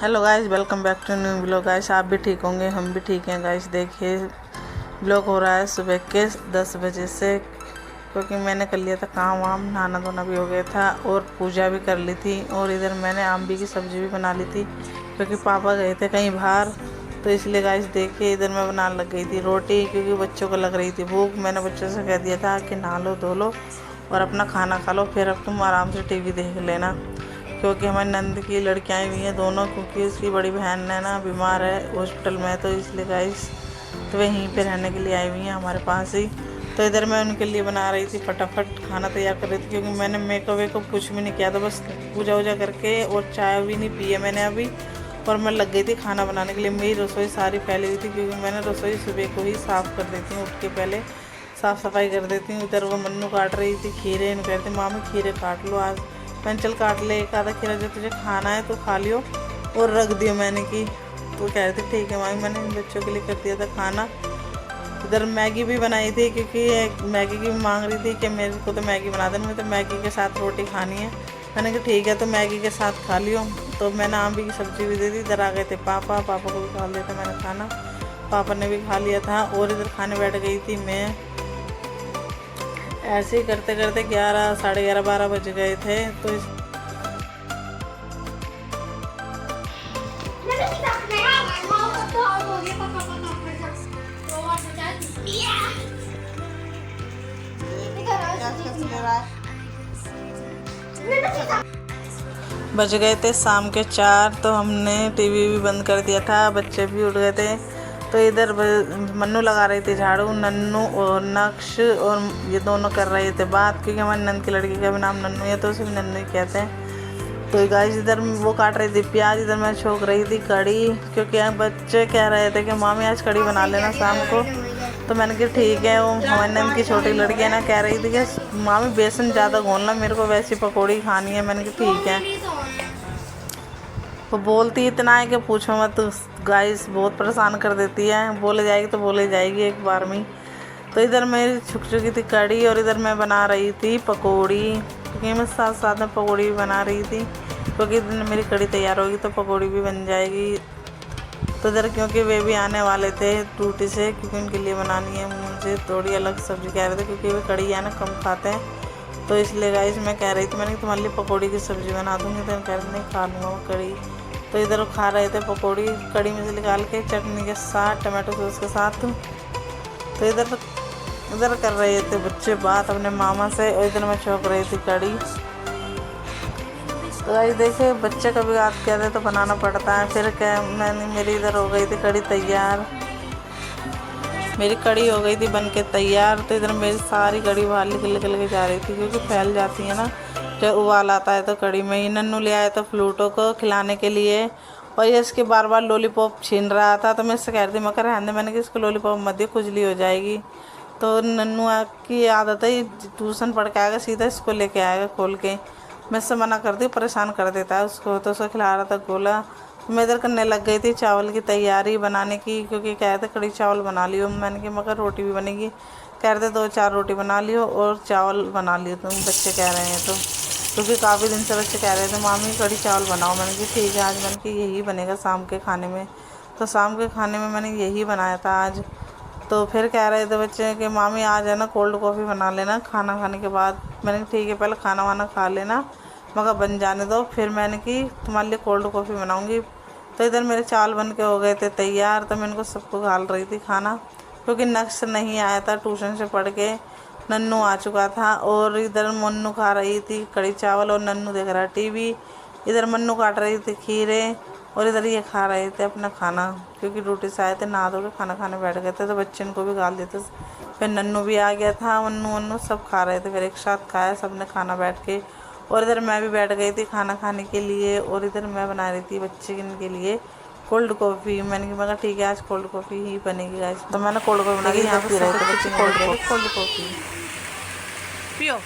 Hello guys, welcome back to new blog. Guys आप भी ठीक होंगे, हम भी ठीक हैं। गाइस देखिए ब्लॉग हो रहा है सुबह के 10 बजे से, क्योंकि मैंने कर लिया था काम वाम, नहाना धोना भी हो गया था और पूजा भी कर ली थी। और इधर मैंने आम्बी की सब्ज़ी भी बना ली थी, क्योंकि पापा गए थे कहीं बाहर, तो इसलिए गाइस देखिए इधर मैं बनाने लग गई थी रोटी, क्योंकि बच्चों को लग रही थी भूख। मैंने बच्चों से कह दिया था कि नहा लो धो लो और अपना खाना खा लो, फिर अब तुम आराम से टीवी देख लेना। क्योंकि हमारी नंद की लड़कियाँ आई हुई हैं दोनों, क्योंकि उसकी बड़ी बहन है ना बीमार है हॉस्पिटल में, तो इसलिए गाइस तो वहीं पे रहने के लिए आई हुई हैं हमारे पास ही। तो इधर मैं उनके लिए बना रही थी, फटाफट खाना तैयार कर रही थी, क्योंकि मैंने मेकअप कुछ भी नहीं किया था, बस पूजा वूजा करके और चाय भी नहीं पी है मैंने अभी। और मैं लग गई थी खाना बनाने के लिए। मेरी रसोई सारी फैली हुई थी, क्योंकि मैंने रसोई सुबह को ही साफ़ कर देती हूँ, उठ के पहले साफ़ सफाई कर देती हूँ। इधर वो मन्नू काट रही थी खीरे, इन कहती मामी खीरे काट लो आज। मैंने चल काट ले एक आधा खीरा, जो तुझे खाना है तो खा लियो, और रख दियो मैंने की। तो कह रही थी ठीक है मामी, मैंने इन बच्चों के लिए कर दिया था खाना। इधर मैगी भी बनाई थी, क्योंकि मैगी की मांग रही थी कि मेरे को तो मैगी बना देना, मुझे तो मैगी के साथ रोटी खानी है। मैंने कहा ठीक है तो मैगी के साथ खा लियो। तो मैंने आम्बी की सब्ज़ी भी दे दी। इधर आ गए थे पापा को भी खा लिया था मैंने खाना, पापा ने भी खा लिया था। और इधर खाने बैठ गई थी मैं। ऐसे ही करते करते 11 साढ़े 11 12 बज गए थे। तो बज गए थे शाम के 4, तो हमने टीवी भी बंद कर दिया था, बच्चे भी उठ गए थे। तो इधर मन्नू लगा रही थी झाड़ू, नन्नू और नक्श, और ये दोनों कर रहे थे बात, क्योंकि हमारी नंद की लड़की का भी नाम नन्नू है, तो उसे भी नन्नू ही कहते हैं। तो गाइस इधर वो काट रही थी प्याज, इधर मैं छोक रही थी कड़ी, क्योंकि बच्चे कह रहे थे कि मामी आज कड़ी बना लेना शाम को। तो मैंने कहा ठीक है। वो हमारी नंद की छोटी लड़की है ना, कह रही थी कि मामी बेसन ज़्यादा घोलना, मेरे को वैसी पकौड़ी खानी है। मैंने कहा ठीक है। तो बोलती इतना है कि पूछो मत, तो गाइस बहुत परेशान कर देती है, बोले जाएगी तो बोले जाएगी एक बार में। तो इधर मेरी छुक चुकी थी कड़ी, और इधर मैं बना रही थी पकौड़ी, क्योंकि मैं साथ साथ में पकौड़ी भी बना रही थी, क्योंकि मेरी कड़ी तैयार होगी तो पकौड़ी भी बन जाएगी। तो इधर क्योंकि वे भी आने वाले थे ड्यूटी से, क्योंकि उनके लिए बनानी है मुझे थोड़ी अलग सब्ज़ी कह रहे थे, क्योंकि वे कड़ी है ना कम खाते हैं। तो इसलिए गाइस मैं कह रही थी, मैंने तुम्हारे लिए पकौड़ी की सब्ज़ी बना दूँगी, तो कह रहे नहीं खा लूँगा वो कड़ी। तो इधर खा रहे थे पकौड़ी कड़ी में से निकाल के, चटनी के साथ, टमाटो सॉस के साथ। तो इधर कर रहे थे बच्चे बात अपने मामा से, और इधर मैं छोक रही थी कड़ी। तो गाइस देखिए बच्चे कभी बात कहते तो बनाना पड़ता है। फिर क्या, मेरी इधर हो गई थी कड़ी तैयार, मेरी कड़ी हो गई थी बन के तैयार। तो इधर मेरी सारी कड़ी बाहर निकल के जा रही थी, क्योंकि फैल जाती है ना जब उबाल आता है तो कड़ी में ही। नन्नू ले आया था फ्लूटो को खिलाने के लिए, और ये इसके बार बार लॉलीपॉप छीन रहा था। तो मैं इससे कह रही थी मकर रहने, मैंने कि इसको लॉलीपॉप मत दियो, खुजली हो जाएगी। तो नन्नू की आदत है, ट्यूशन पढ़ के आएगा सीधा इसको लेके आएगा खोल के। मैं इससे मना कर दी, परेशान कर देता है उसको। तो उसको खिला रहा था गोला। मैं इधर करने लग गई थी चावल की तैयारी बनाने की, क्योंकि कह रहे थे कड़ी चावल बना लियो। मैंने कहा मगर रोटी भी बनेगी, कह रहे थे 2-4 रोटी बना लियो और चावल बना लियो तुम, बच्चे कह रहे हैं तो, क्योंकि काफ़ी दिन से बच्चे कह रहे थे मामी कड़ी चावल बनाओ। मैंने कहा ठीक है, आज मैंने कि यही बनेगा शाम के खाने में। तो शाम के खाने में मैंने यही बनाया था आज। तो फिर कह रहे थे बच्चे कि मामी आज है ना कोल्ड कॉफ़ी बना लेना खाना खाने के बाद। मैंने कहा ठीक है, पहले खाना वाना खा लेना, मगर बन जाने दो, फिर मैंने कि तुम्हारे लिए कोल्ड कॉफ़ी बनाऊँगी। तो इधर मेरे चावल बन के हो गए थे तैयार। तो मैं इनको सबको घाल रही थी खाना, क्योंकि नक्श नहीं आया था ट्यूशन से पढ़ के, नन्नू आ चुका था। और इधर मन्नू खा रही थी कड़ी चावल, और नन्नू देख रहा टीवी। इधर मन्नू काट रही थी खीरे, और इधर ये खा रहे थे अपना खाना, क्योंकि ड्यूटी से आए थे, नहा धो के खाना खाने बैठ गए थे। तो बच्चे इनको भी गाल देते। फिर नन्नू भी आ गया था, मन्नू सब खा रहे थे, फिर एक साथ खाया सब ने खाना बैठ के। और इधर मैं भी बैठ गई थी खाना खाने के लिए, और इधर मैं बना रही थी बच्चे के लिए कोल्ड कॉफ़ी। मैंने कहा ठीक है आज कोल्ड कॉफ़ी ही बनेगी गाइस। तो मैंने कोल्ड कॉफ़ी बनाई, यहाँ पी रहे थे बच्चे कोल्ड कॉफ़ी पियो।